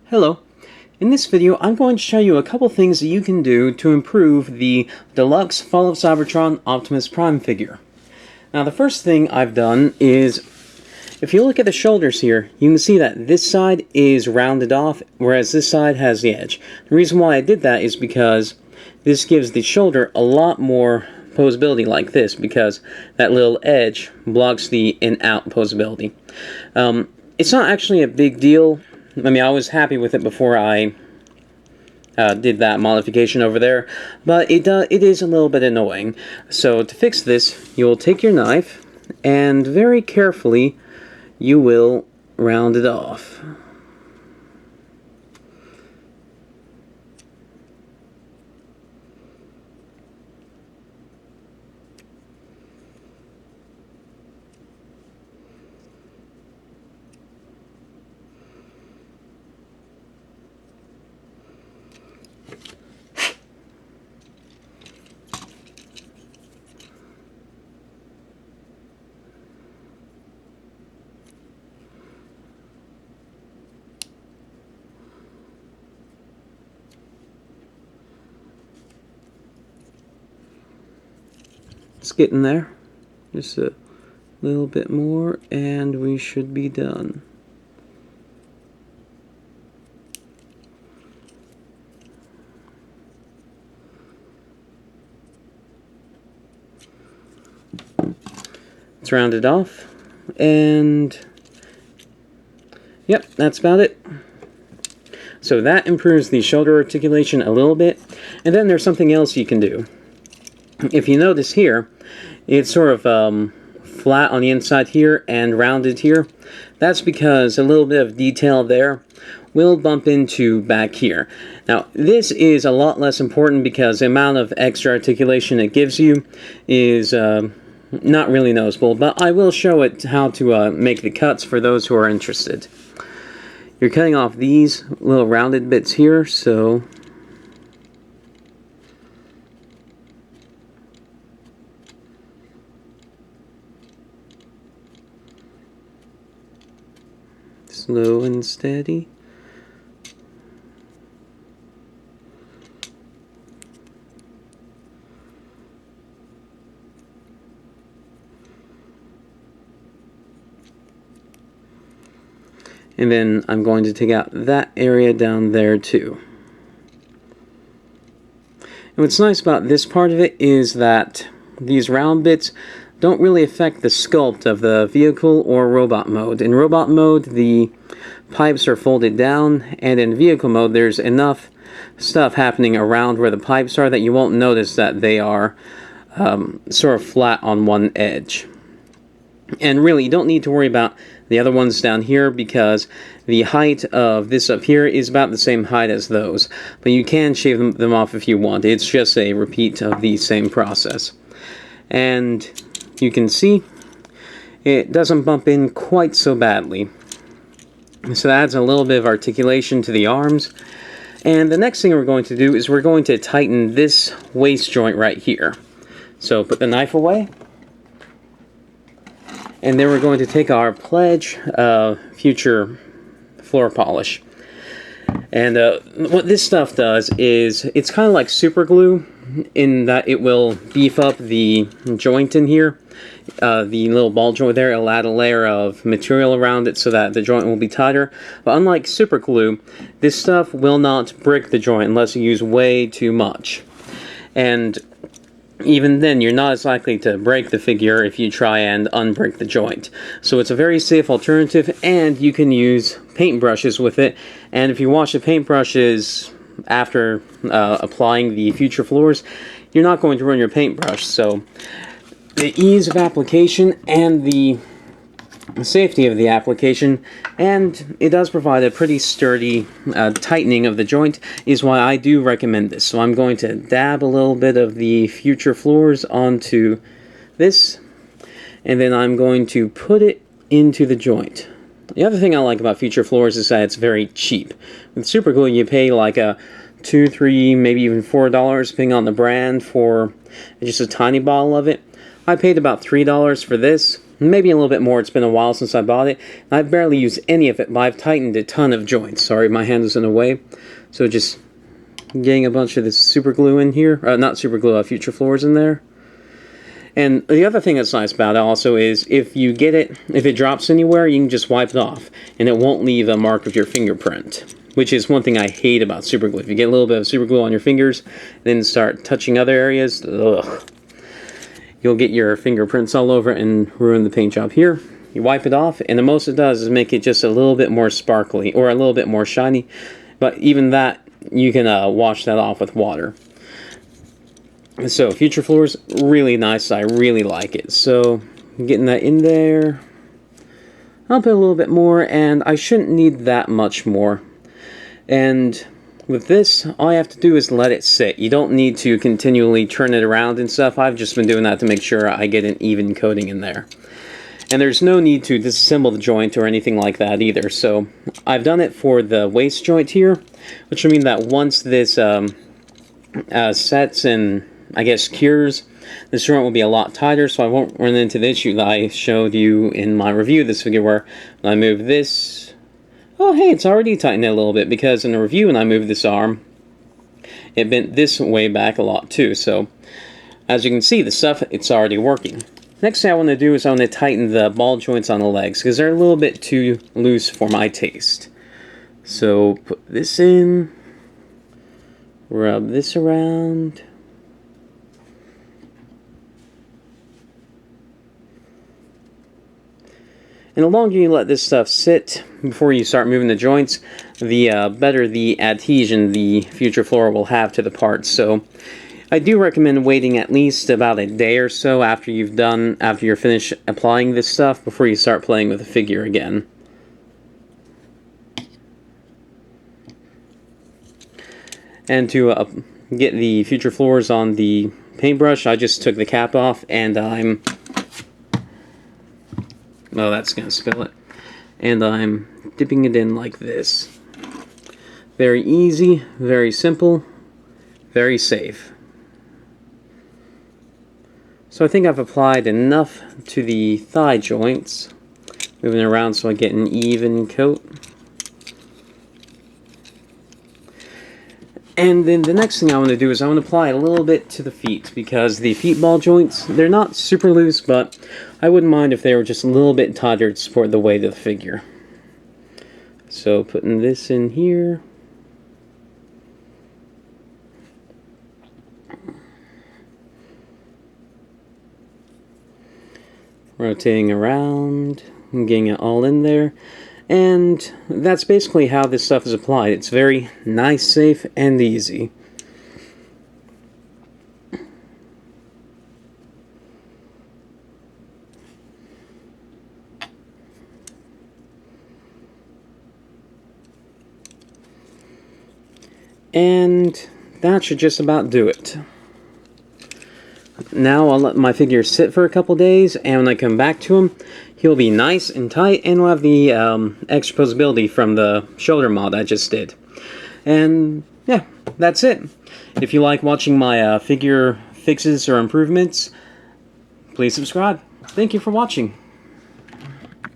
Hello. In this video, I'm going to show you a couple things that you can do to improve the Deluxe Fall of Cybertron Optimus Prime figure. Now, the first thing I've done is, if you look at the shoulders here, you can see that this side is rounded off, whereas this side has the edge. The reason why I did that is because this gives the shoulder a lot more posability like this, because that little edge blocks the in-out posability. It's not actually a big deal. I mean, I was happy with it before I did that modification over there, but it is a little bit annoying. So to fix this, you'll take your knife and very carefully you will round it off. It's getting there. Just a little bit more and we should be done. It's rounded off, and yep, that's about it. So that improves the shoulder articulation a little bit, and then there's something else you can do. If you notice here, it's sort of flat on the inside here and rounded here. That's because a little bit of detail there will bump into back here. Now, this is a lot less important because the amount of extra articulation it gives you is not really noticeable, but I will show it how to make the cuts for those who are interested. You're cutting off these little rounded bits here, so slow and steady. And then I'm going to take out that area down there too. And what's nice about this part of it is that these round bits don't really affect the sculpt of the vehicle or robot mode. In robot mode, the pipes are folded down, and in vehicle mode, there's enough stuff happening around where the pipes are that you won't notice that they are sort of flat on one edge. And really, you don't need to worry about the other ones down here because the height of this up here is about the same height as those. But you can shave them off if you want. It's just a repeat of the same process. And you can see it doesn't bump in quite so badly. So that adds a little bit of articulation to the arms. And the next thing we're going to do is we're going to tighten this waist joint right here. So put the knife away. And then we're going to take our Pledge Future floor polish. And what this stuff does is it's kind of like super glue in that it will beef up the joint in here. The little ball joint there, it'll add a layer of material around it so that the joint will be tighter. But unlike super glue, this stuff will not brick the joint unless you use way too much. And even then, you're not as likely to break the figure if you try and unbrick the joint. So it's a very safe alternative, and you can use paintbrushes with it. And if you wash the paintbrushes after applying the future floors, you're not going to ruin your paintbrush. So the ease of application and the safety of the application, and it does provide a pretty sturdy tightening of the joint, is why I do recommend this. So I'm going to dab a little bit of the future floors onto this, and then I'm going to put it into the joint. The other thing I like about future floors is that it's very cheap. With super glue, you pay like a $2, $3, maybe even $4, depending on the brand, for just a tiny bottle of it. I paid about $3 for this, maybe a little bit more. It's been a while since I bought it. I've barely used any of it, but I've tightened a ton of joints. Sorry, my hand is in the way. So just getting a bunch of this super glue in here. Not super glue, future floors in there. And the other thing that's nice about it also is if you get it, if it drops anywhere, you can just wipe it off. And it won't leave a mark of your fingerprint. Which is one thing I hate about super glue. If you get a little bit of super glue on your fingers, then start touching other areas, ugh. You'll get your fingerprints all over it and ruin the paint job here. You wipe it off, and the most it does is make it just a little bit more sparkly, or a little bit more shiny. But even that, you can wash that off with water. So, future floors, really nice. I really like it. So, getting that in there. I'll put a little bit more, and I shouldn't need that much more. And with this, all I have to do is let it sit. You don't need to continually turn it around and stuff. I've just been doing that to make sure I get an even coating in there. And there's no need to disassemble the joint or anything like that either. So I've done it for the waist joint here, which will mean that once this sets and, I guess, cures, this joint will be a lot tighter, so I won't run into the issue that I showed you in my review of this figure, where when I move this, oh hey, it's already tightened a little bit, because in the review when I moved this arm, it bent this way back a lot too. So as you can see, the stuff, it's already working. Next thing I want to do is I want to tighten the ball joints on the legs, because they're a little bit too loose for my taste. So put this in, rub this around. And the longer you let this stuff sit before you start moving the joints, the better the adhesion the future floor will have to the parts. So I do recommend waiting at least about a day or so after you're finished applying this stuff before you start playing with the figure again. And to get the future floors on the paintbrush, I just took the cap off, and oh, that's going to spill it. And I'm dipping it in like this. Very easy, very simple, very safe. So I think I've applied enough to the thigh joints. Moving around so I get an even coat. And then the next thing I want to do is I want to apply a little bit to the feet, because the feet ball joints, they're not super loose, but I wouldn't mind if they were just a little bit tighter to support the weight of the figure. So putting this in here. Rotating around and getting it all in there. And that's basically how this stuff is applied. It's very nice, safe, and easy. And that should just about do it. Now I'll let my figure sit for a couple days, and when I come back to him, he'll be nice and tight, and we'll have the extra posability from the shoulder mod I just did. And yeah, that's it. If you like watching my figure fixes or improvements, please subscribe. Thank you for watching.